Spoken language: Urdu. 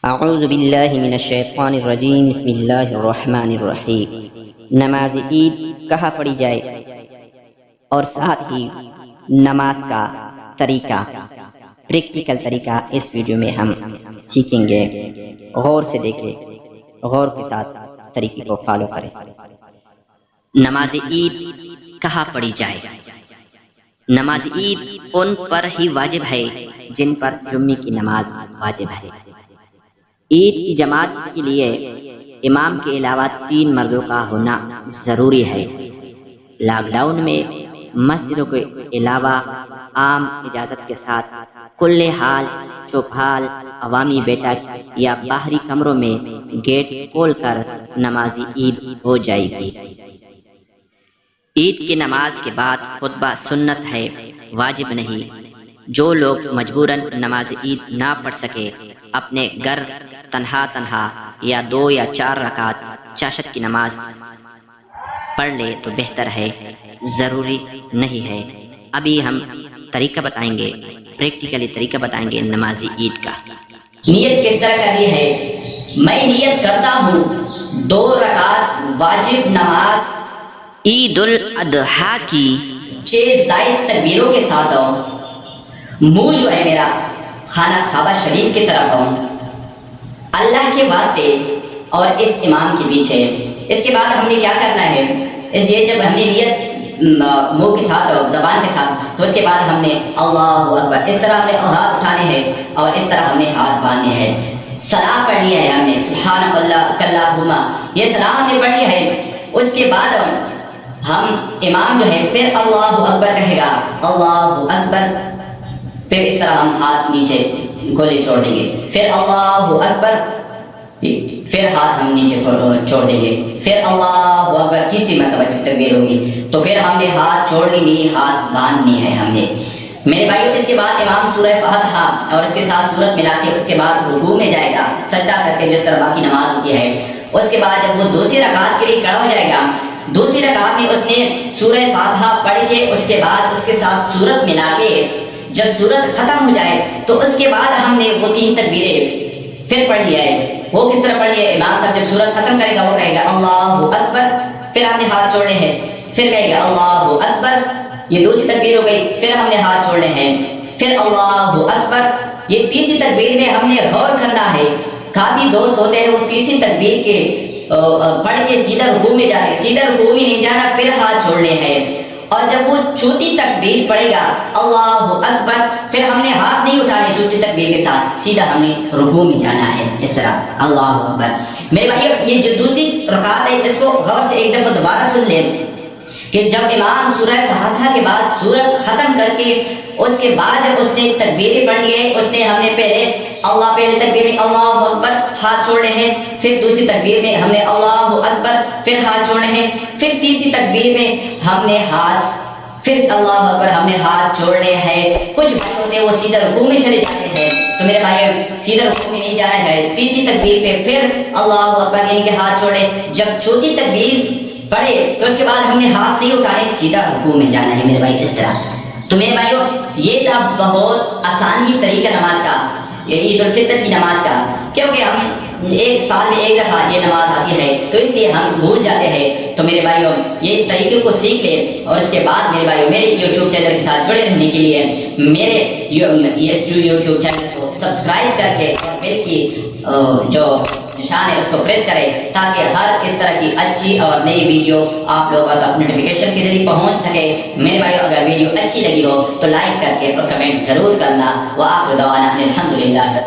اعوذ باللہ من الشیطان الرجیم بسم اللہ الرحمن الرحیم۔ نماز عید کہاں پڑھی جائے اور ساتھ ہی نماز کا طریقہ، پریکٹیکل طریقہ اس ویڈیو میں ہم سیکھیں گے۔ غور سے دیکھیں، غور کے ساتھ طریقے کو فالو کریں۔ نماز عید کہاں پڑھی جائے؟ نماز عید ان پر ہی واجب ہے جن پر جمعے کی نماز واجب ہے۔ عید کی جماعت کے لیے امام کے علاوہ 3 مردوں کا ہونا ضروری ہے۔ لاک ڈاؤن میں مسجدوں کے علاوہ عام اجازت کے ساتھ کل حال، چوپال، عوامی بیٹھک یا باہری کمروں میں گیٹ کھول کر نماز عید ہو جائے گی۔ عید کی نماز کے بعد خطبہ سنت ہے، واجب نہیں۔ جو لوگ مجبوراً نماز عید نہ پڑھ سکے اپنے گھر تنہا یا 2 یا 4 رکعت چاشت کی نماز پڑھ لے تو بہتر ہے، ضروری نہیں ہے۔ ابھی ہم طریقہ بتائیں گے، پریکٹیکلی طریقہ بتائیں گے نماز عید کا۔ نیت کس طرح کرنی ہے؟ میں نیت کرتا ہوں 2 رکعت واجب نماز عید الاضحیٰ کی 6 زائد تکبیروں کے ساتھ منہ جو ہے میرا خانہ کعبہ شریف کی طرف اللہ کے واسطے اور اس امام کے بیچ ہے۔ اس کے بعد ہم نے کیا کرنا ہے؟ جب ہم نے نیت منہ کے ساتھ اور زبان کے ساتھ، تو اس کے بعد ہم نے اللہ اکبر اس طرح ہم نے ہاتھ اٹھانے ہیں اور اس طرح ہم نے ہاتھ باندھنے ہیں۔ سلام پڑھ لیا ہے ہم نے، سبحان اللہ اللہم، یہ سلام ہم نے پڑھ لیا ہے۔ اس کے بعد ہم امام جو ہے پھر اللہ اکبر کہے گا، اللہ اکبر، پھر اس طرح ہم ہاتھ نیچے گولے چھوڑ دیں گے، پھر اللہ اکبر، پھر ہاتھ ہم نیچے چھوڑ دیں گے، پھر اللہ اکبر، تیسری مرتبہ جب تکبیر ہوگی تو پھر ہم نے ہاتھ چھوڑنی نہیں، ہاتھ باندھنی ہے ہم نے۔ میرے بھائیو، اس کے بعد امام سورہ فاتحہ اور اس کے ساتھ سورت ملا کے اس کے بعد رکوع میں جائے گا، سجدہ کر کے جس طرح باقی نماز ہوتی ہے۔ اس کے بعد جب وہ دوسری رکعت کے لیے کھڑا ہو جائے گا، دوسری رکعت میں اس نے سورہ فاتحہ پڑھ کے اس کے بعد اس کے ساتھ سورت ملا کے جب سورت ختم ہو جائے تو اس کے بعد ہم نے وہ 3 تکبیریں پھر پڑھ لیا ہے۔ وہ کس طرح پڑھ لیا ہے؟ امام صاحب جب سورت ختم کرے گا وہ کہے گا اللہ اکبر، پھر ہم نے ہاتھ چھوڑنے ہیں، پھر کہے گا اللہ اکبر، یہ دوسری تکبیر ہو گئی، پھر ہم نے ہاتھ چھوڑنے ہیں، پھر اللہ اکبر۔ یہ تیسری تکبیر میں ہم نے غور کرنا ہے۔ کافی دوست ہوتے ہیں وہ تیسری تکبیر کے پڑھ کے سیدھا رکوع میں جاتے ہیں، سیدھا رکوع میں نہیں جانا، پھر ہاتھ چھوڑنے ہیں۔ اور جب وہ چوتھی تکبیر پڑھے گا اللہ اکبر، پھر ہم نے ہاتھ نہیں اٹھانے چوتھی تکبیر کے ساتھ، سیدھا ہم نے رکوع میں جانا ہے، اس طرح اللہ اکبر۔ میرے بھائیو، یہ جو دوسری رکعت ہے اس کو غور سے ایک دفعہ دوبارہ سن لیں کہ جب امام سورہ فاتحہ کے بعد سورت ختم کر کے اس کے بعد جب اس نے تکبیریں پڑھ لی ہے، اس نے ہم نے پہلے تکبیر میں اللہ اکبر ہاتھ چھوڑے ہیں، پھر دوسری تکبیر میں ہم نے اللہ اکبر پھر ہاتھ چھوڑے ہیں، پھر تیسری تکبیر میں ہم نے پھر اللہ اکبر ہم نے ہاتھ چھوڑنے ہیں۔ کچھ بھائی ہوتے ہیں وہ سیدھا رکوع میں چلے جاتے ہیں، تو میرے بھائی سیدھا رکوع میں نہیں جانا چاہیے، تیسری تکبیر پہ پھر اللہ اکبر یعنی کہ ہاتھ چھوڑے، جب چوتھی تکبیر پڑھے تو اس کے بعد ہم نے ہاتھ نہیں اٹھانے، سیدھا رکوع میں جانا ہے میرے بھائی، اس طرح۔ تو میرے بھائیو، یہ تھا بہت آسان ہی طریقہ نماز کا، عید الفطر کی نماز کا، کیونکہ ہم ایک سال میں ایک دفعہ یہ نماز آتی ہے تو اس لیے ہم بھول جاتے ہیں۔ تو میرے بھائیو، یہ اس طریقے کو سیکھ لیں اور اس کے بعد میرے بھائیو میرے یوٹیوب چینل کے ساتھ جڑے رہنے کے لیے میرے یوٹیوب چینل کو سبسکرائب کر کے اور بیل کی جو نشان ہے اس کو پریس کریں تاکہ ہر اس طرح کی اچھی اور نئی ویڈیو آپ لوگوں تک نوٹیفیکیشن کے ذریعے پہنچ سکے۔ میرے بھائیو، اگر ویڈیو اچھی لگی ہو تو لائک کر کے اور کمنٹ ضرور کرنا۔ وآخر دعوانا ان الحمدللہ۔